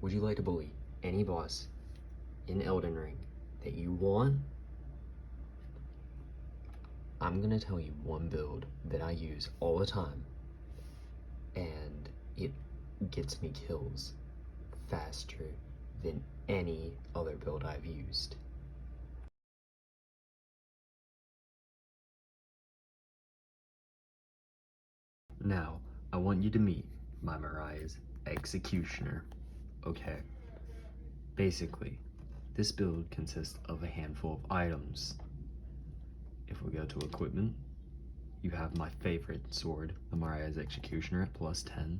Would you like to bully any boss in Elden Ring that you want? I'm gonna tell you one build that I use all the time, and it gets me kills faster than any other build I've used. Now, I want you to meet my Mariah's Executioner. Okay. Basically, this build consists of a handful of items. If we go to equipment, you have my favorite sword, the Mariah's Executioner at plus 10.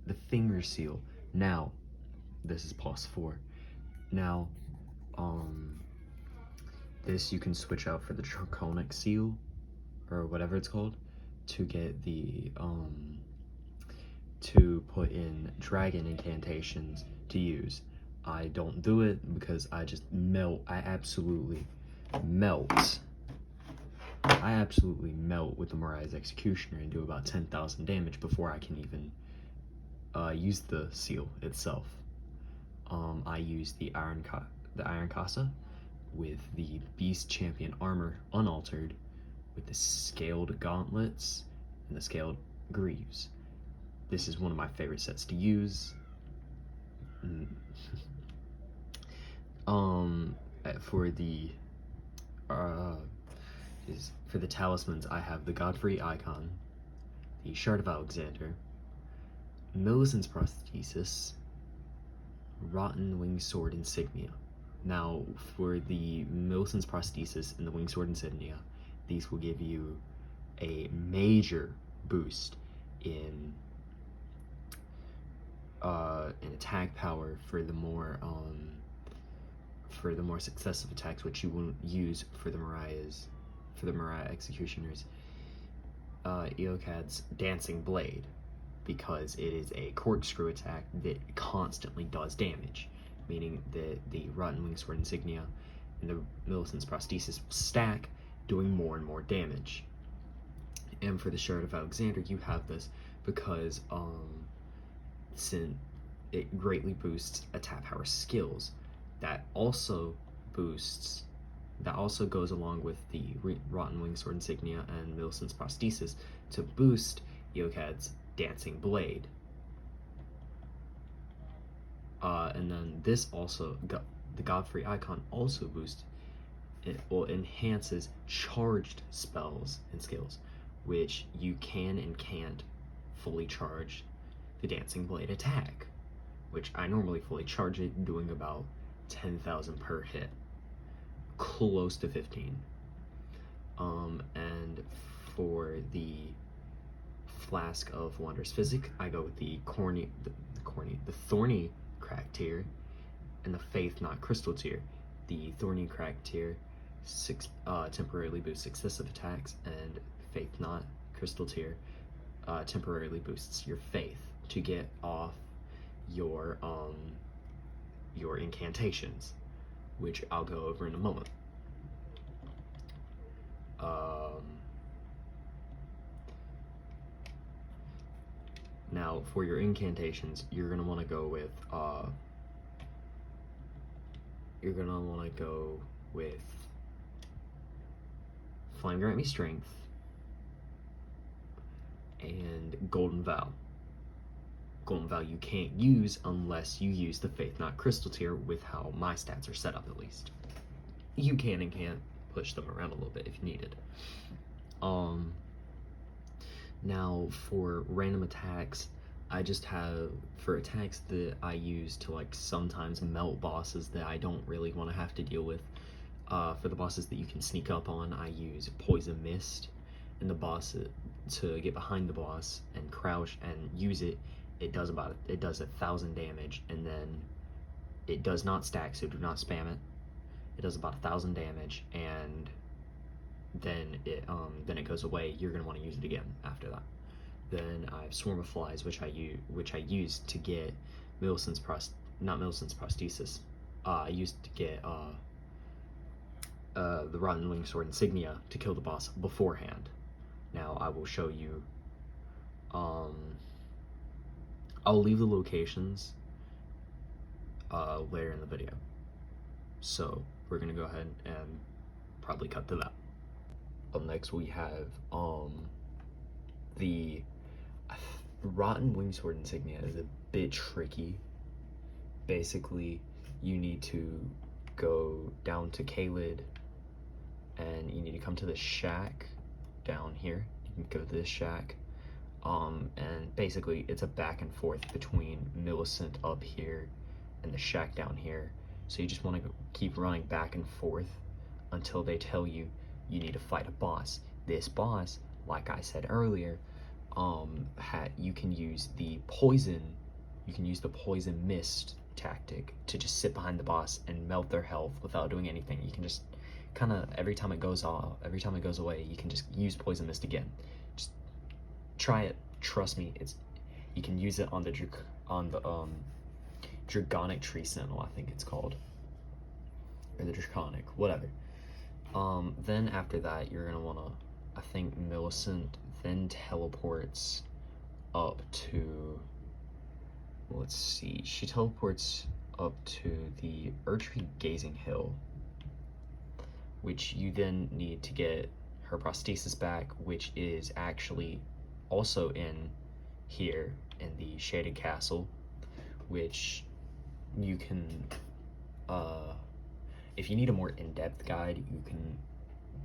The finger seal. Now, this is plus 4. Now, this you can switch out for the Draconic seal, or whatever it's called, to get the, to put in dragon incantations to use. I don't do it because I just melt. I absolutely melt with the Mariah's Executioner and do about 10,000 damage before I can even use the seal itself. I use the Iron Casa with the Beast Champion armor unaltered, with the scaled gauntlets and the scaled greaves. This is one of my favorite sets to use. For the talismans, I have the Godfrey Icon, the Shard of Alexander, Millicent's Prosthesis, Rotten Winged Sword Insignia. Now, for the Millicent's Prosthesis and the Winged Sword Insignia, these will give you a major boost in attack power for the more successive attacks, which you won't use for the Mariah Executioners. Eocad's Dancing Blade, because it is a corkscrew attack that constantly does damage, meaning that the Rotten Winged Sword Insignia and the Millicent's Prosthesis will stack, doing more and more damage. And for the Shard of Alexander, you have this because since it greatly boosts attack power skills. That also goes along with the Rotten Winged Sword Insignia and Millicent's Prosthesis to boost Eocad's Dancing Blade. And then this also, the Godfrey Icon also boosts, enhances charged spells and skills, which you can and can't fully charge the Dancing Blade attack, which I normally fully charge it, doing about 10,000 per hit, close to 15. And for the Flask of Wondrous Physic, I go with the Thorny Crack tier and the Faith Not Crystal tier. The Thorny Crack tier temporarily boosts successive attacks, and Faith Not Crystal tier temporarily boosts your faith to get off your incantations, which I'll go over in a moment. Now, for your incantations, you're gonna want to go with Flame Grant Me Strength and Golden Vow. Golden Vow you can't use unless you use the Faith Not Crystal tier, with how my stats are set up at least. You can and can't push them around a little bit if you need it. Now for random attacks, I just have, for attacks that I use to like sometimes melt bosses that I don't really want to have to deal with, for the bosses that you can sneak up on, I use Poison Mist, and the boss, to get behind the boss and crouch and use it, it does 1,000 damage, and then it does not stack, so do not spam it. It does about 1,000 damage, and then it goes away. You're gonna want to use it again after that. Then I have Swarm of Flies, which I use to get not Millicent's Prosthesis. I used to get the Rotten Winged Sword Insignia to kill the boss beforehand. Now I will show you. I'll leave the locations later in the video. So we're gonna go ahead and probably cut to that. Up next we have the Rotten Wingsword insignia is a bit tricky. Basically, you need to go down to Kaled and you need to come to the shack down here. You can go to this shack. And basically it's a back and forth between Millicent up here and the shack down here. So you just want to keep running back and forth until they tell you you need to fight a boss. This boss, like I said earlier, you can use the poison mist tactic to just sit behind the boss and melt their health without doing anything. You can just kind of every time it goes away, you can just use poison mist again. Just try it. Trust me, you can use it on the Dragonic Tree Sentinel, I think it's called, or the Draconic, whatever. Then after that, you're gonna wanna, I think Millicent then teleports up to, let's see, she teleports up to the Erdtree Gazing Hill, which you then need to get her prosthesis back, which is actually also in here in the Shaded Castle, which you can, if you need a more in-depth guide, you can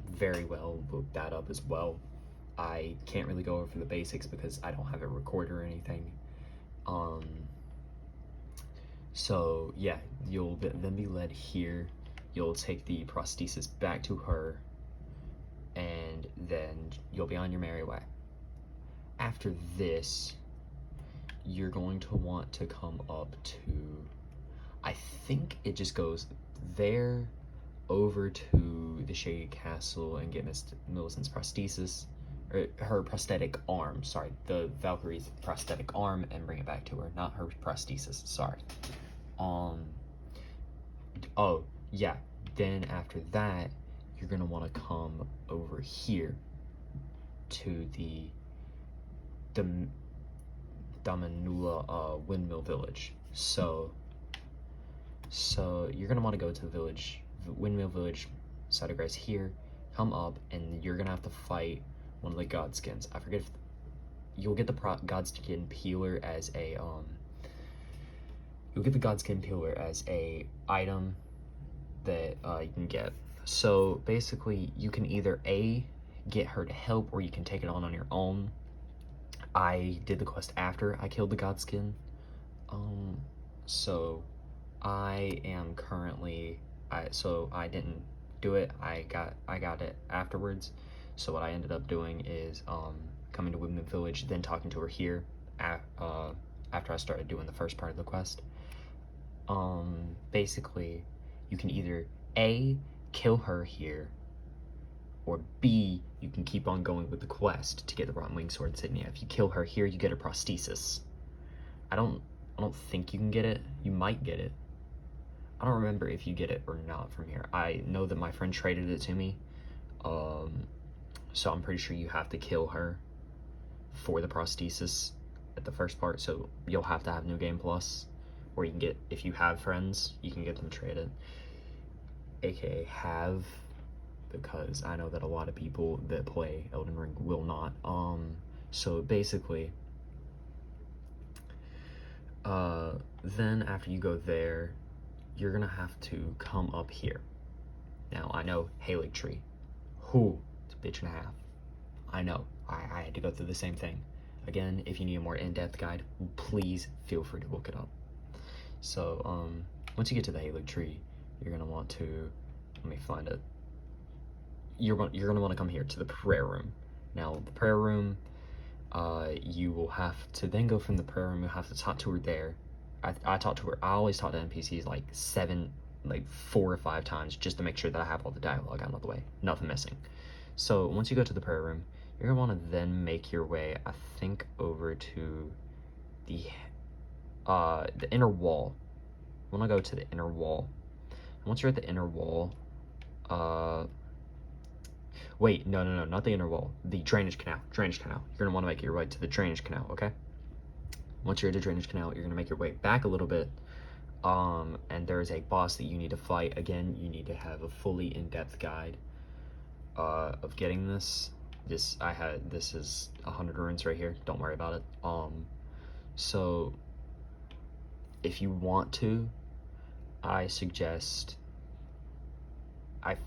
very well look that up as well. I can't really go over the basics because I don't have it recorded or anything. So yeah, you'll then be led here. You'll take the prosthesis back to her, and then you'll be on your merry way. After this, you're going to want to come up to, I think it just goes there, over to the Shaded Castle and get Millicent's prosthesis, or her prosthetic arm, sorry, the Valkyrie's prosthetic arm, and bring it back to her, not her prosthesis, sorry. Oh, yeah, then after that, you're gonna wanna come over here to the Damanula Windmill Village. So you're gonna wanna go to the Windmill Village, side of grace here, come up, and you're gonna have to fight one of the Godskins. I forget if you'll get the Godskin Peeler as a item that you can get. So basically, you can either A, get her to help, or you can take it on your own. I did the quest after I killed the Godskin, so I am currently, so I didn't do it. I got it afterwards. So what I ended up doing is coming to Windmill Village, then talking to her here after I started doing the first part of the quest. Basically, you can either A, kill her here, or B, you can keep on going with the quest to get the Rotten Wingsword insignia. If you kill her here, you get a prosthesis. I don't think you can get it. You might get it. I don't remember if you get it or not from here. I know that my friend traded it to me, so I'm pretty sure you have to kill her for the prosthesis at the first part, so you'll have to have New Game Plus, or you can get, if you have friends, you can get them traded, aka have, because I know that a lot of people that play Elden Ring will not. So basically, then after you go there, you're gonna have to come up here. Now, I know, Halig Tree. It's a bitch and a half. I know, I had to go through the same thing. Again, if you need a more in-depth guide, please feel free to look it up. So, once you get to the Halig Tree, you're gonna want to, let me find it. You're gonna want to come here to the prayer room. Now, the prayer room, you will have to then go from the prayer room. You'll have to talk to her there. I talk to her. I always talk to NPCs like 4 or 5 times just to make sure that I have all the dialogue out of the way, nothing missing. So once you go to the prayer room, you're gonna want to then make your way, I think, over to the inner wall. You want to go to the inner wall. And once you're at the inner wall, wait, no, not the inner wall. The drainage canal. You're gonna want to make your way to the drainage canal, okay? Once you're at the drainage canal, you're gonna make your way back a little bit, And there's a boss that you need to fight. Again, you need to have a fully in-depth guide of getting this. This is 100 runes right here. Don't worry about it. So if you want to, I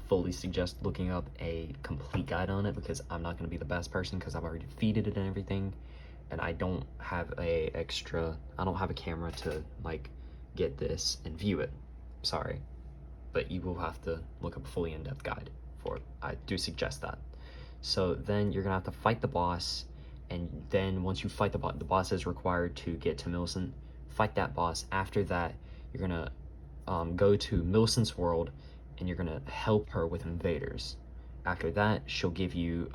fully suggest looking up a complete guide on it, because I'm not going to be the best person because I've already defeated it and everything, and I don't have a camera to like get this and view it. Sorry, but you will have to look up a fully in-depth guide for it. I do suggest that. So then you're gonna have to fight the boss, and then once you fight the boss is required to get to Millicent. Fight that boss. After that, you're gonna go to Millicent's world, and you're gonna help her with invaders. After that, she'll give you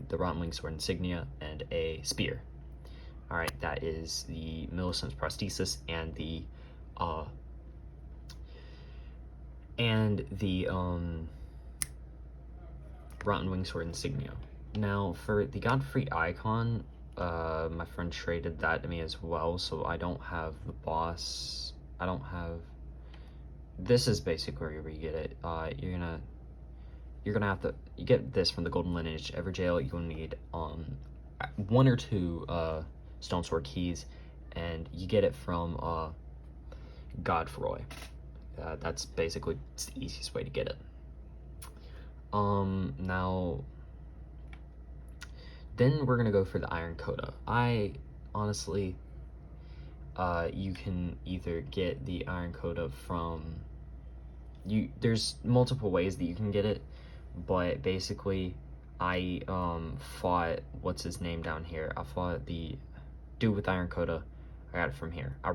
the Rotten Wing Sword insignia and a spear. All right, that is the Millicent's prosthesis and the Rotten Wing Sword insignia. Now, for the Godfrey icon, my friend traded that to me as well, so I don't have the boss. I don't have. This is basically where you get it. You're gonna have to. You get this from the Golden Lineage Everjail. You'll need 1 or 2 Stone Sword keys, and you get it from Godfroy. That's basically the easiest way to get it. Now, then we're gonna go for the Iron Coda. I honestly, you can either get the Iron Coda from there's multiple ways that you can get it, but basically, I fought what's his name down here. I fought the dude with Iron Coda. I got it from here. I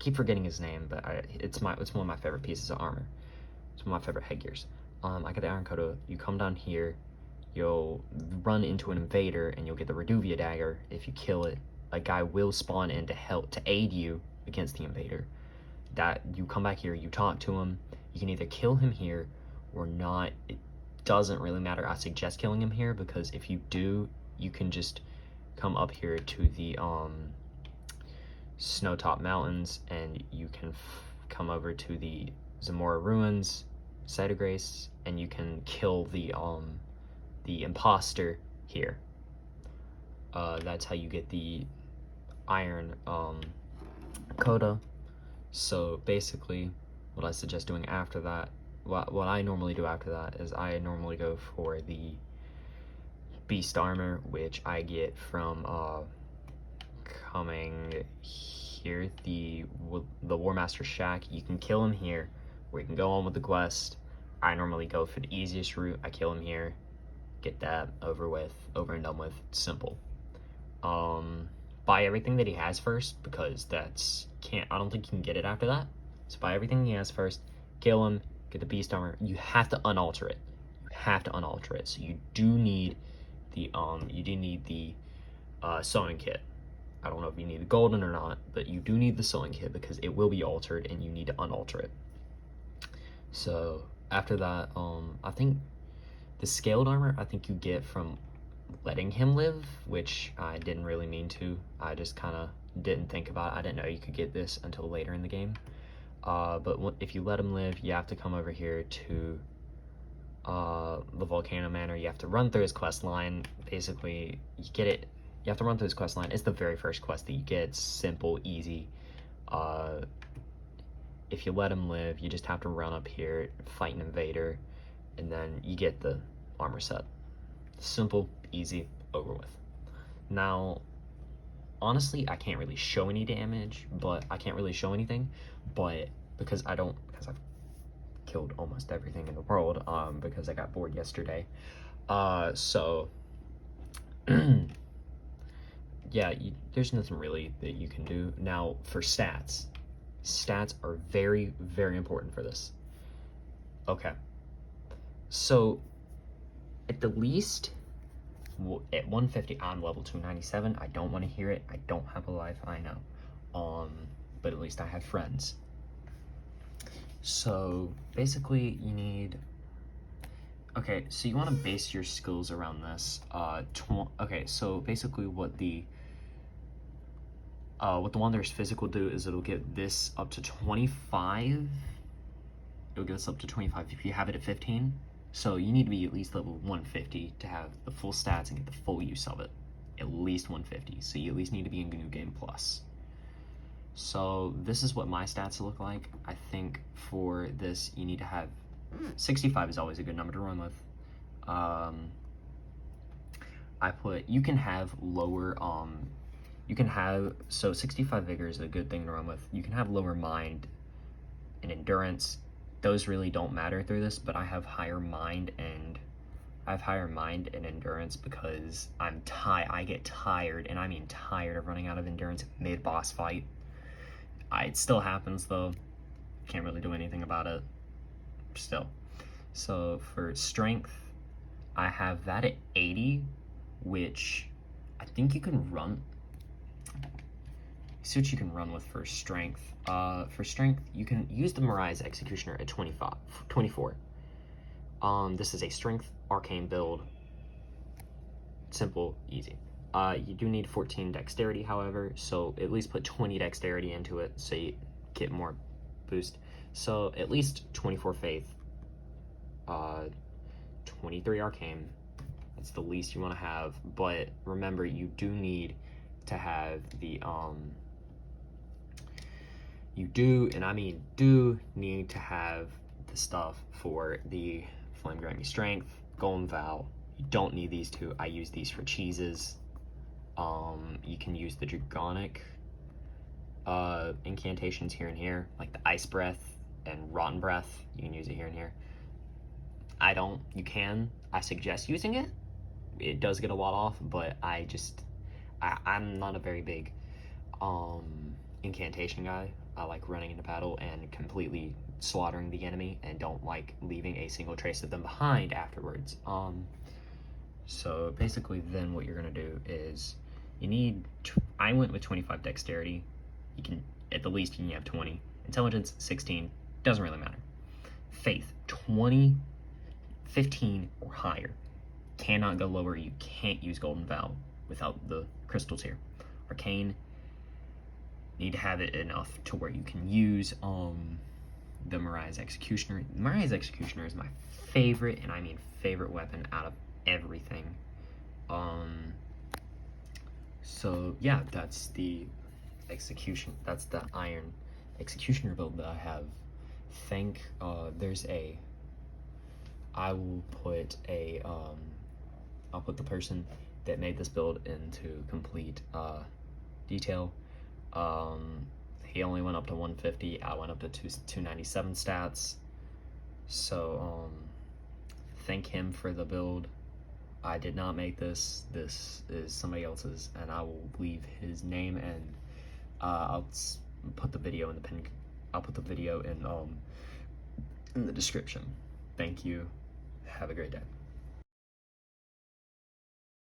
keep forgetting his name, but it's one of my favorite pieces of armor. It's one of my favorite headgears. I got the Iron Coda. You come down here, you'll run into an invader, and you'll get the Reduvia dagger. If you kill it, a guy will spawn in to aid you against the invader. That you come back here, you talk to him. You can either kill him here or not. It doesn't really matter. I suggest killing him here, because if you do, you can just come up here to the Snowtop Mountains, and you can come over to the Zamora Ruins, Site of Grace, and you can kill the imposter here. That's how you get the Iron Coda. So basically, what I suggest doing after that, what I normally do after that is I normally go for the Beast Armor, which I get from coming here, the War Master Shack. You can kill him here, or you can go on with the quest. I normally go for the easiest route. I kill him here, get that over and done with. Simple. Buy everything that he has first, because I don't think you can get it after that. So buy everything he has first, kill him, get the Beast Armor. You have to unalter it. So you do need the sewing kit. I don't know if you need the golden or not, but you do need the sewing kit, because it will be altered and you need to unalter it. So after that, I think the scaled armor, I think you get from letting him live, which I didn't really mean to. I just kind of didn't think about it. I didn't know you could get this until later in the game. But if you let him live, you have to come over here to the Volcano Manor. You have to run through his quest line. Basically, you get it. You have to run through his quest line. It's the very first quest that you get. It's simple, easy. If you let him live, you just have to run up here, fight an invader, and then you get the armor set. Simple, easy, over with. Now, honestly, I can't really show any damage, but I can't really show anything, but because I've killed almost everything in the world, because I got bored yesterday. So yeah, there's nothing really that you can do. Now, for stats are very, very important for this. Okay, so at the least, at 150, I'm level 297. I don't want to hear it. I don't have a life, I know. But at least I have friends. So basically, you need. Okay, so you want to base your skills around this. Okay, so basically, what the What the Wanderer's physical do is it'll get this up to 25. It'll get us up to 25 if you have it at 15. So you need to be at least level 150 to have the full stats and get the full use of it. At least 150. So you at least need to be in New Game Plus. So this is what my stats look like. I think for this you need to have 65 is always a good number to run with. You can have lower so 65 vigor is a good thing to run with. You can have lower mind and endurance. Those really don't matter through this, but I have higher mind and endurance because I get tired, and I mean tired of running out of endurance mid boss fight. It still happens though. Can't really do anything about it. Still. So for strength, I have that at 80, which I think you can run. See what you can run with for strength. For strength, you can use the Mirai's Executioner at 24. This is a strength arcane build. Simple, easy. You do need 14 dexterity, however, so at least put 20 dexterity into it so you get more boost. So at least 24 faith, 23 arcane. That's the least you want to have, but remember you do need to have the need to have the stuff for the Flame Grant Strength, Golden Vow. You don't need these two. I use these for cheeses. You can use the Draconic incantations here and here, like the Ice Breath and Rotten Breath. You can use it here and here. You can. I suggest using it. It does get a lot off, but I'm not a very big incantation guy. I like running into battle and completely slaughtering the enemy and don't like leaving a single trace of them behind afterwards. So basically then what you're gonna do is I went with 25 dexterity. You can, at the least you can have 20. Intelligence, 16, doesn't really matter. Faith, 20, 15 or higher. Cannot go lower. You can't use Golden Vow without the crystals here. Arcane, need to have it enough to where you can use the Mirai's Executioner. Mirai's Executioner is my favorite, and I mean favorite weapon out of everything. So yeah, that's the execution. That's the Iron Executioner build that I have. I'll put the person that made this build into complete detail. He only went up to 150. I went up to 297 stats. So thank him for the build. I did not make this. This is somebody else's, and I will leave his name and I'll put the video in the pin. I'll put the video in the description. Thank you. Have a great day.